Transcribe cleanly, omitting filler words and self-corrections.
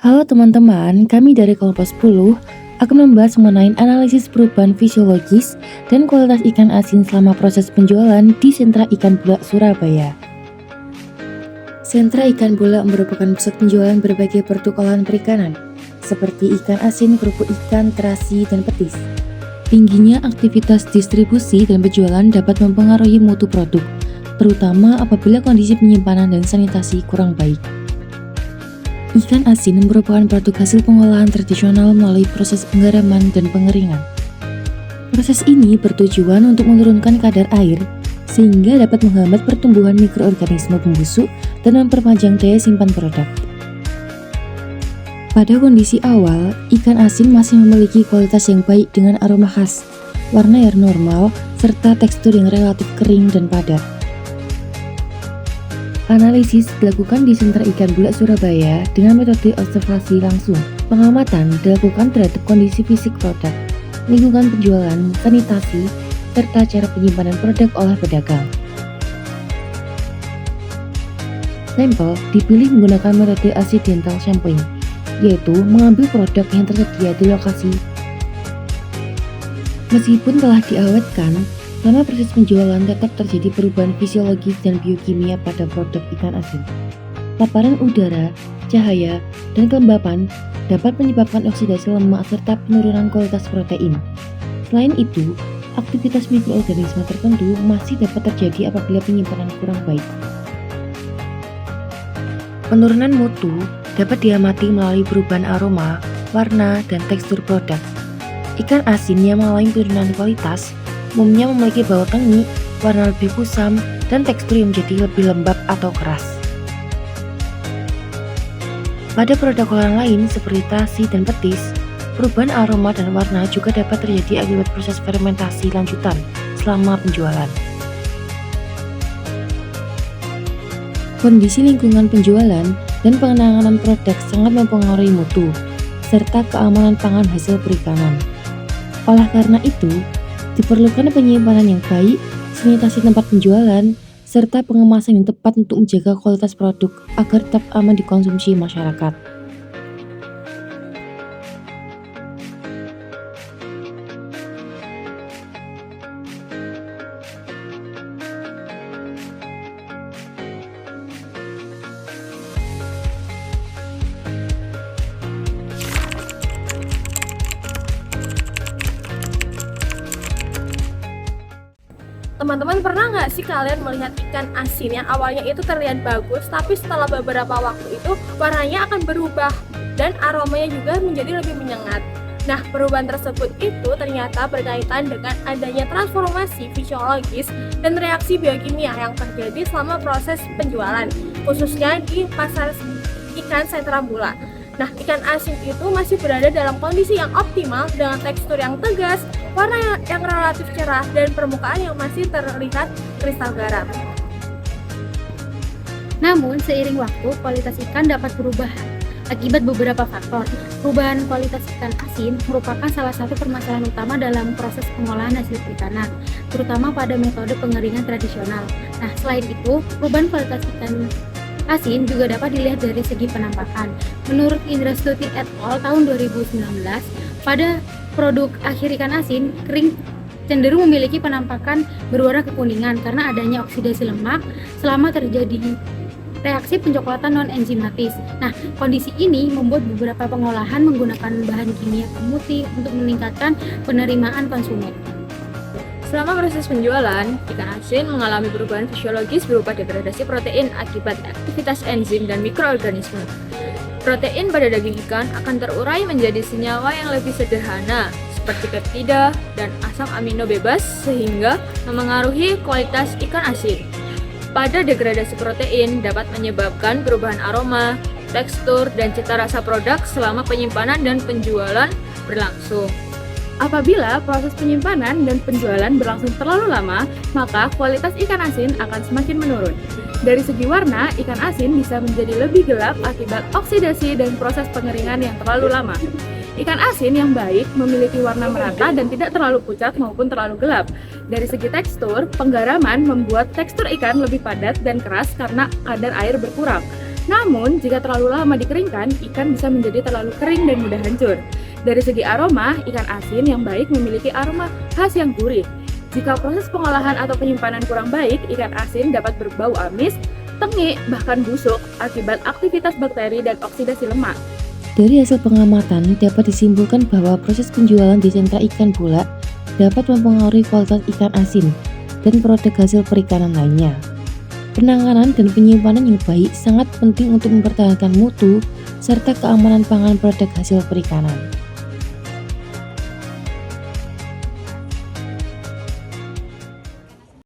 Halo teman-teman, kami dari kelompok 10 akan membahas mengenai analisis perubahan fisiologis dan kualitas ikan asin selama proses penjualan di Sentra Ikan Bula Surabaya. Sentra Ikan Bula merupakan pusat penjualan berbagai produk olahan perikanan, seperti ikan asin, kerupuk ikan, terasi, dan petis. Tingginya aktivitas distribusi dan penjualan dapat mempengaruhi mutu produk, terutama apabila kondisi penyimpanan dan sanitasi kurang baik. Ikan asin merupakan produk hasil pengolahan tradisional melalui proses penggaraman dan pengeringan. Proses ini bertujuan untuk menurunkan kadar air sehingga dapat menghambat pertumbuhan mikroorganisme pembusuk dan memperpanjang daya simpan produk. Pada kondisi awal, ikan asin masih memiliki kualitas yang baik dengan aroma khas, warna yang normal, serta tekstur yang relatif kering dan padat. Analisis dilakukan di Sentra Ikan Bula Surabaya dengan metode observasi langsung. Pengamatan dilakukan terhadap kondisi fisik produk, lingkungan penjualan, sanitasi, serta cara penyimpanan produk oleh pedagang. Sampel dipilih menggunakan metode accidental sampling, yaitu mengambil produk yang tersedia di lokasi. Meskipun telah diawetkan, selama proses penjualan tetap terjadi perubahan fisiologis dan biokimia pada produk ikan asin. Paparan udara, cahaya, dan kelembapan dapat menyebabkan oksidasi lemak serta penurunan kualitas protein. Selain itu, aktivitas mikroorganisme tertentu masih dapat terjadi apabila penyimpanan kurang baik. Penurunan mutu dapat diamati melalui perubahan aroma, warna, dan tekstur produk. Ikan asin yang mengalami penurunan kualitas umumnya memiliki bau tengik, warna lebih kusam, dan tekstur yang menjadi lebih lembab atau keras. Pada produk olahan lain seperti terasi dan petis, perubahan aroma dan warna juga dapat terjadi akibat proses fermentasi lanjutan selama penjualan. Kondisi lingkungan penjualan dan penanganan produk sangat mempengaruhi mutu, serta keamanan pangan hasil perikanan. Oleh karena itu, diperlukan penyimpanan yang baik, sanitasi tempat penjualan, serta pengemasan yang tepat untuk menjaga kualitas produk agar tetap aman dikonsumsi masyarakat. Teman-teman pernah nggak sih kalian melihat ikan asin yang awalnya itu terlihat bagus, tapi setelah beberapa waktu itu warnanya akan berubah dan aromanya juga menjadi lebih menyengat. Nah, perubahan tersebut itu ternyata berkaitan dengan adanya transformasi fisiologis dan reaksi biokimia yang terjadi selama proses penjualan, khususnya di pasar ikan Sentra Bula. Nah, ikan asin itu masih berada dalam kondisi yang optimal dengan tekstur yang tegas, warna yang relatif cerah, dan permukaan yang masih terlihat kristal garam. Namun, seiring waktu, kualitas ikan dapat berubah akibat beberapa faktor. Perubahan kualitas ikan asin merupakan salah satu permasalahan utama dalam proses pengolahan hasil perikanan, terutama pada metode pengeringan tradisional. Nah, selain itu, perubahan kualitas ikan asin juga dapat dilihat dari segi penampakan. Menurut Indra Stuti et al. Tahun 2019, pada produk akhir ikan asin kering cenderung memiliki penampakan berwarna kekuningan karena adanya oksidasi lemak selama terjadi reaksi pencoklatan non-enzimatis. Nah, kondisi ini membuat beberapa pengolahan menggunakan bahan kimia pemutih untuk meningkatkan penerimaan konsumen. Selama proses penjualan, ikan asin mengalami perubahan fisiologis berupa degradasi protein akibat aktivitas enzim dan mikroorganisme. Protein pada daging ikan akan terurai menjadi senyawa yang lebih sederhana, seperti peptida dan asam amino bebas sehingga memengaruhi kualitas ikan asin. Pada degradasi protein dapat menyebabkan perubahan aroma, tekstur, dan cita rasa produk selama penyimpanan dan penjualan berlangsung. Apabila proses penyimpanan dan penjualan berlangsung terlalu lama, maka kualitas ikan asin akan semakin menurun. Dari segi warna, ikan asin bisa menjadi lebih gelap akibat oksidasi dan proses pengeringan yang terlalu lama. Ikan asin yang baik memiliki warna merata dan tidak terlalu pucat maupun terlalu gelap. Dari segi tekstur, penggaraman membuat tekstur ikan lebih padat dan keras karena kadar air berkurang. Namun, jika terlalu lama dikeringkan, ikan bisa menjadi terlalu kering dan mudah hancur. Dari segi aroma, ikan asin yang baik memiliki aroma khas yang gurih. Jika proses pengolahan atau penyimpanan kurang baik, ikan asin dapat berbau amis, tengik, bahkan busuk akibat aktivitas bakteri dan oksidasi lemak. Dari hasil pengamatan, dapat disimpulkan bahwa proses penjualan di sentra ikan bulak dapat mempengaruhi kualitas ikan asin dan produk hasil perikanan lainnya. Penanganan dan penyimpanan yang baik sangat penting untuk mempertahankan mutu serta keamanan pangan produk hasil perikanan.